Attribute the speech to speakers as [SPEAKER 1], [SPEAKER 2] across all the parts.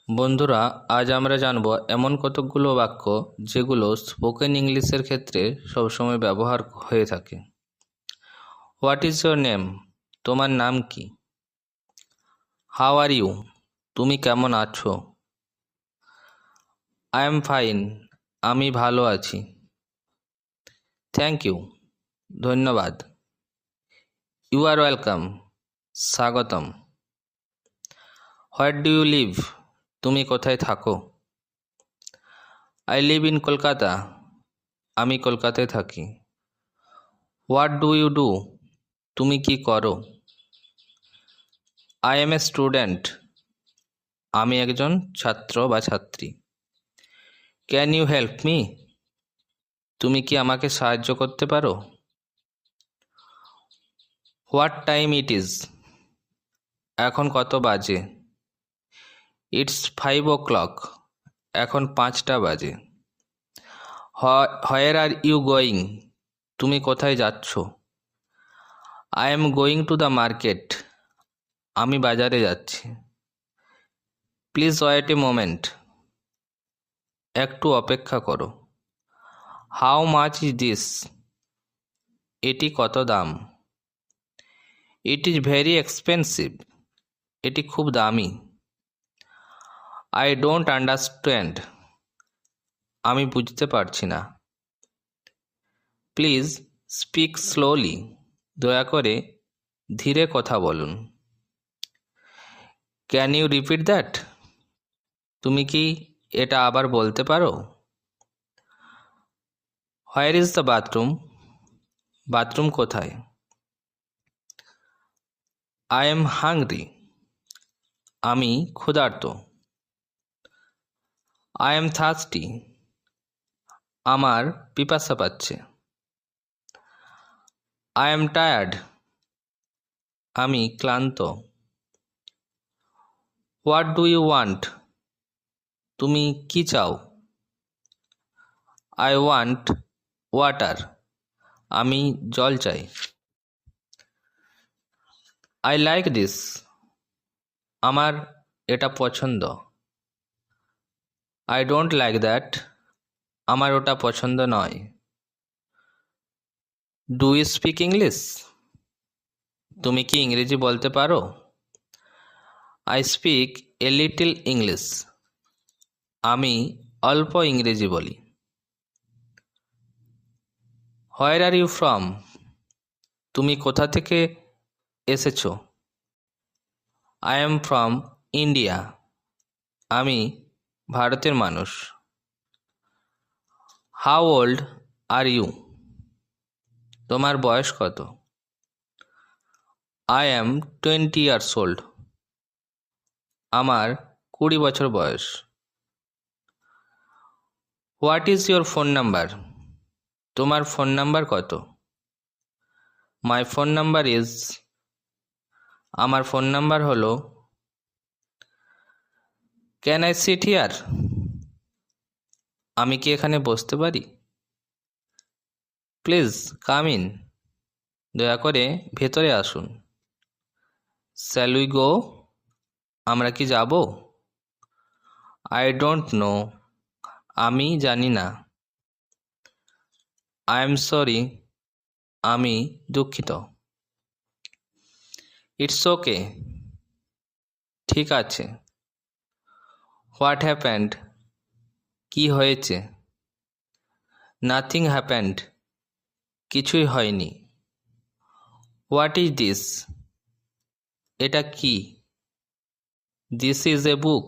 [SPEAKER 1] বন্ধুরা, আজ আমরা জানব এমন কতকগুলো বাক্য যেগুলো স্পোকেন ইংলিশের ক্ষেত্রে সবসময় ব্যবহার হয়ে থাকে। What is your name? তোমার নাম কি? How are you? তুমি কেমন আছো? I am fine. আমি ভালো আছি। Thank you. ধন্যবাদ। You are welcome. স্বাগতম। What do you live? তুমি কোথায় থাকো? I live in Kolkata. আমি কলকাতায় থাকি। What do you do? তুমি কি করো? I am a student. আমি একজন ছাত্র বা ছাত্রী। Can you help me? তুমি কি আমাকে সাহায্য করতে পারো? What time it is? এখন কত বাজে? It's 5 o'clock। এখন 5টা বাজে। Where are you going? তুমি কোথায় যাচ্ছ? I am going to the market. আমি বাজারে যাচ্ছি। Please wait a moment. একটু অপেক্ষা করো। How much is this? এটি কত দাম? It is very expensive. এটি খুব দামি। I don't understand. আমি বুঝতে পারছি না। Please speak slowly. দয়া করে ধীরে কথা বলুন। Can you repeat that? তুমি কি এটা আবার বলতে পারো? Where is the bathroom? Bathroom কোথায়? I am hungry. আমি ক্ষুধার্ত। I am thirsty. আমার পিপাসা পাচ্ছে। I am tired. আমি ক্লান্ত। What do you want? তুমি কি চাও? I want water. আমি জল চাই। I like this. আমার এটা পছন্দ। I don't like that. আমার ওটা পছন্দ নয়। Do you speak English? তুমি কি ইংরেজি বলতে পারো? I speak a little English. আমি অল্প ইংরেজি বলি। Where are you from? তুমি কোথা থেকে এসেছো? I am from India. আমি ভারতের মানুষ। How old are you? তোমার বয়স কত? I am 20 years old। আমার 20 বছর বয়স। What is your phone number? তোমার ফোন নাম্বার কত? My phone number is. আমার ফোন নাম্বার হলো। Can I sit here? আমি কি এখানে বসতে পারি? Please come in. দয়া করে ভেতরে আসুন। Shall we go? আমরা কি যাব? I don't know. আমি জানি না। I am sorry. আমি দুঃখিত। It's okay. ঠিক আছে। What happened? কি হয়েছে? Nothing happened. কিছুই হয়নি। What is this? এটা কি? This is a book.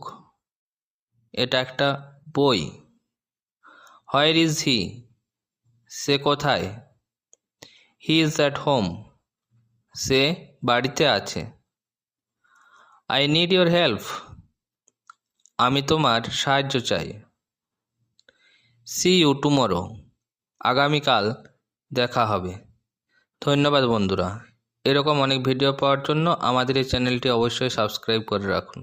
[SPEAKER 1] এটা একটা বই। Where is he? সে কোথায়? He is at home. সে বাড়িতে আছে। I need your help. আমি তোমার সাহায্য চাই। See you tomorrow. আগামীকাল দেখা হবে। ধন্যবাদ বন্ধুরা। এরকম অনেক ভিডিও পাওয়ার জন্য আমাদের এই চ্যানেলটি অবশ্যই সাবস্ক্রাইব করে রাখুন।